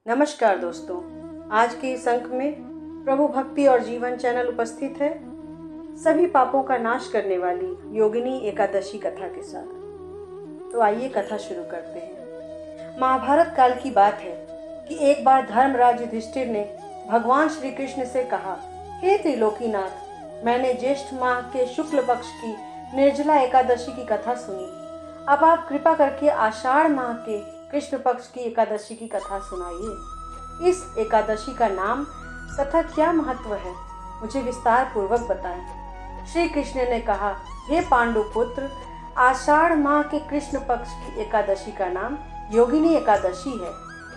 नमस्कार दोस्तों, आज के इस अंक में प्रभु भक्ति और जीवन चैनल उपस्थित है सभी पापों का नाश करने वाली योगिनी एकादशी कथा के साथ। तो आइए कथा शुरू करते हैं। महाभारत काल की बात है कि एक बार धर्मराज युधिष्ठिर ने भगवान श्री कृष्ण से कहा, हे त्रिलोकीनाथ, मैंने ज्येष्ठ माह के शुक्ल पक्ष की निर्जला एकादशी की कथा सुनी। अब आप कृपा करके आषाढ़ माह के कृष्ण पक्ष की एकादशी की कथा सुनाइए। इस एकादशी का नाम तथा क्या महत्व है, मुझे विस्तार पूर्वक बताएं। श्री कृष्ण ने कहा, हे पांडु पुत्र, आषाढ़ माह के कृष्ण पक्ष की एकादशी का नाम योगिनी एकादशी है।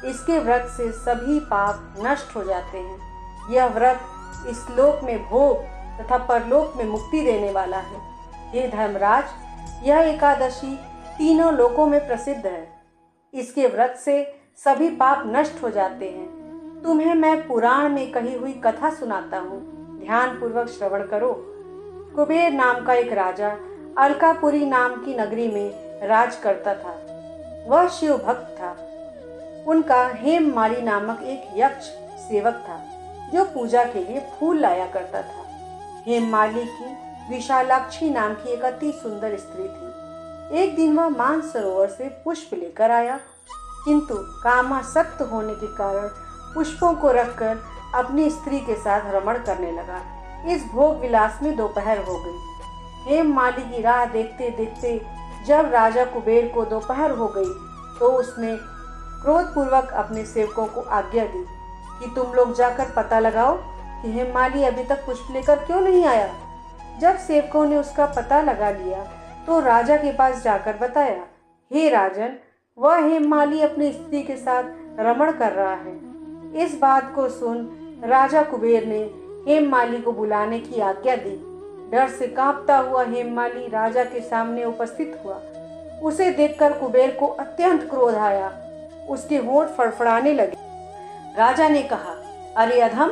इसके व्रत से सभी पाप नष्ट हो जाते हैं। यह व्रत इस लोक में भोग तथा परलोक में मुक्ति देने वाला है। हे धर्मराज, यह एकादशी तीनों लोकों में प्रसिद्ध है। इसके व्रत से सभी पाप नष्ट हो जाते हैं। तुम्हें मैं पुराण में कही हुई कथा सुनाता हूँ, ध्यान पूर्वक श्रवण करो। कुबेर नाम का एक राजा अलकापुरी नाम की नगरी में राज करता था। वह शिव भक्त था। उनका हेममाली नामक एक यक्ष सेवक था जो पूजा के लिए फूल लाया करता था। हेममाली की विशालाक्षी नाम की एक अति सुंदर स्त्री थी। एक दिन वह मानसरोवर से पुष्प लेकर आया, किंतु कामासक्त होने के कारण पुष्पों को रखकर अपनी स्त्री के साथ रमण करने लगा। इस भोग विलास में दोपहर हो गई। हेममाली की राह देखते देखते जब राजा कुबेर को दोपहर हो गई तो उसने क्रोधपूर्वक अपने सेवकों को आज्ञा दी कि तुम लोग जाकर पता लगाओ कि हेममाली अभी तक पुष्प लेकर क्यों नहीं आया। जब सेवकों ने उसका पता लगा लिया तो राजा के पास जाकर बताया, हे राजन, वह हेममाली अपनी स्त्री के साथ रमण कर रहा है। इस बात को सुन राजा कुबेर ने हेममाली को बुलाने की आज्ञा दी। डर से कांपता हुआ हेममाली राजा के सामने उपस्थित हुआ। उसे देखकर कुबेर को अत्यंत क्रोध आया। उसके होंठ फड़फड़ाने लगे। राजा ने कहा, अरे अधम,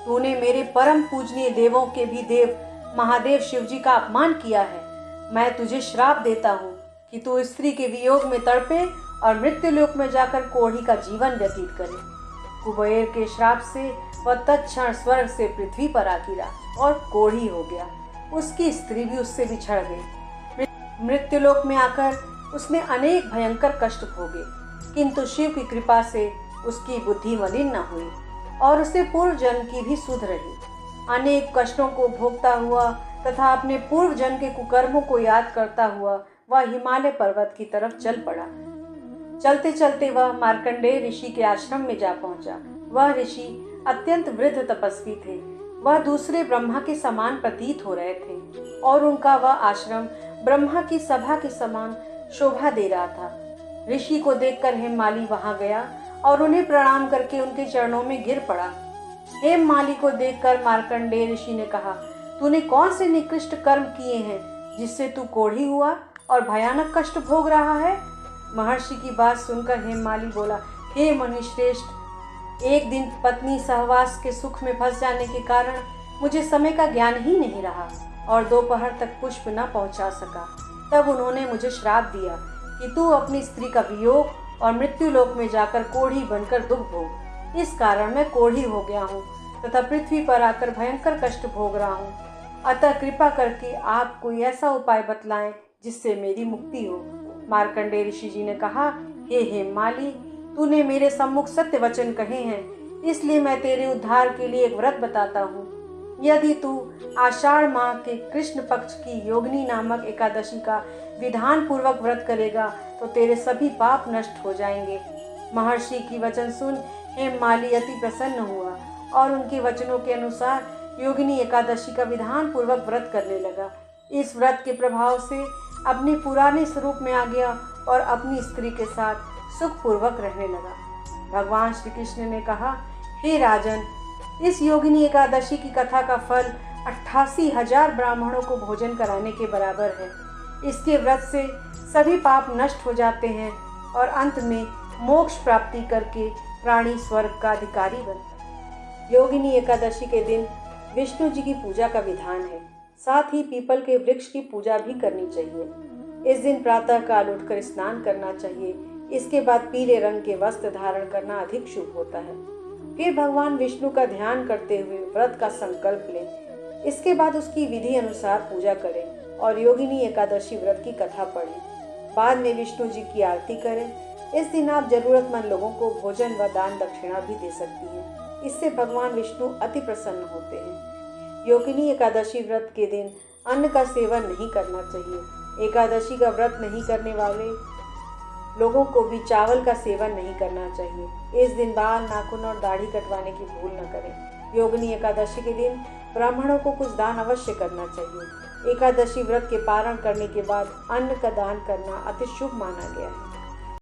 तूने मेरे परम पूजनीय देवों के भी देव महादेव शिवजी का अपमान किया है। मैं तुझे श्राप देता हूँ कि तू स्त्री के वियोग में तड़पे और मृत्युलोक में जाकर कोढ़ी का जीवन व्यतीत करे। कुबेर के श्राप से वह तत्क्षण स्वर्ग से पृथ्वी पर आ गिरा और कोढ़ी हो गया। उसकी स्त्री भी उससे बिछड़ गई। मृत्युलोक में आकर उसने अनेक भयंकर कष्ट भोगे, किंतु शिव की कृपा से उसकी बुद्धि मलिन न हुई और उसे पूर्व जन्म की भी सुध रही। अनेक कष्टों को भोगता हुआ तथा अपने पूर्व जन्म के कुकर्मों को याद करता हुआ वह हिमालय पर्वत की तरफ चल पड़ा। चलते चलते वह मार्कंडेय ऋषि के आश्रम में जा पहुंचा। वह ऋषि अत्यंत वृद्ध तपस्वी थे। वह दूसरे ब्रह्मा के समान प्रतीत हो रहे थे और उनका वह आश्रम ब्रह्मा की सभा के समान शोभा दे रहा था। ऋषि को देखकर हेममाली वहां गया और उन्हें प्रणाम करके उनके चरणों में गिर पड़ा। हेममाली को देखकर मार्कंडेय ऋषि ने कहा, तूने कौन से निकृष्ट कर्म किए हैं जिससे तू कोढ़ी हुआ और भयानक कष्ट भोग रहा है। महर्षि की बात सुनकर हेममाली बोला, हे मुनिश्रेष्ठ, एक दिन पत्नी सहवास के सुख में फंस जाने के कारण मुझे समय का ज्ञान ही नहीं रहा और दोपहर तक पुष्प न पहुंचा सका। तब उन्होंने मुझे श्राप दिया कि तू अपनी स्त्री का वियोग और मृत्युलोक में जाकर कोढ़ी बनकर दुख भोग। इस कारण मैं कोढ़ी हो गया हूँ तथा पृथ्वी पर आकर भयंकर कष्ट भोग रहा हूँ। अतः कृपा करके आप कोई ऐसा उपाय बतलाएं जिससे मेरी मुक्ति हो। मार्कंडेय ऋषि जी ने कहा, हे हेममाली, तूने मेरे सम्मुख सत्य वचन कहे हैं, इसलिए मैं तेरे उद्धार के लिए एक व्रत बताता हूँ। यदि तू आषाढ़ माह के कृष्ण पक्ष की योगिनी नामक एकादशी का विधान पूर्वक व्रत करेगा तो तेरे सभी पाप नष्ट हो जाएंगे। महर्षि की वचन सुन हेममाली अति प्रसन्न हुआ और उनके वचनों के अनुसार योगिनी एकादशी का विधान पूर्वक व्रत करने लगा। इस व्रत के प्रभाव से अपने पुराने स्वरूप में आ गया और अपनी स्त्री के साथ सुखपूर्वक रहने लगा। भगवान श्री कृष्ण ने कहा, हे राजन, इस योगिनी एकादशी की कथा का फल 88,000 ब्राह्मणों को भोजन कराने के बराबर है। इसके व्रत से सभी पाप नष्ट हो जाते हैं और अंत में मोक्ष प्राप्ति करके प्राणी स्वर्ग का अधिकारी बनता है। योगिनी एकादशी के दिन विष्णु जी की पूजा का विधान है। साथ ही पीपल के वृक्ष की पूजा भी करनी चाहिए। इस दिन प्रातः काल उठकर स्नान करना चाहिए, इसके बाद पीले रंग के वस्त्र धारण करना अधिक शुभ होता है। फिर भगवान विष्णु का ध्यान करते हुए व्रत का संकल्प लें। इसके बाद उसकी विधि अनुसार पूजा करें और योगिनी एकादशी व्रत की कथा पढ़ें। बाद में विष्णु जी की आरती करें। इस दिन आप जरूरतमंद लोगों को भोजन व दान दक्षिणा भी दे सकती हैं। इससे भगवान विष्णु अति प्रसन्न होते हैं। योगिनी एकादशी व्रत के दिन अन्न का सेवन नहीं करना चाहिए। एकादशी का व्रत नहीं करने वाले लोगों को भी चावल का सेवन नहीं करना चाहिए। इस दिन बाल, नाखून और दाढ़ी कटवाने की भूल न करें। योगिनी एकादशी के दिन ब्राह्मणों को कुछ दान अवश्य करना चाहिए। एकादशी व्रत के पारण करने के बाद अन्न का दान करना अति शुभ माना गया है।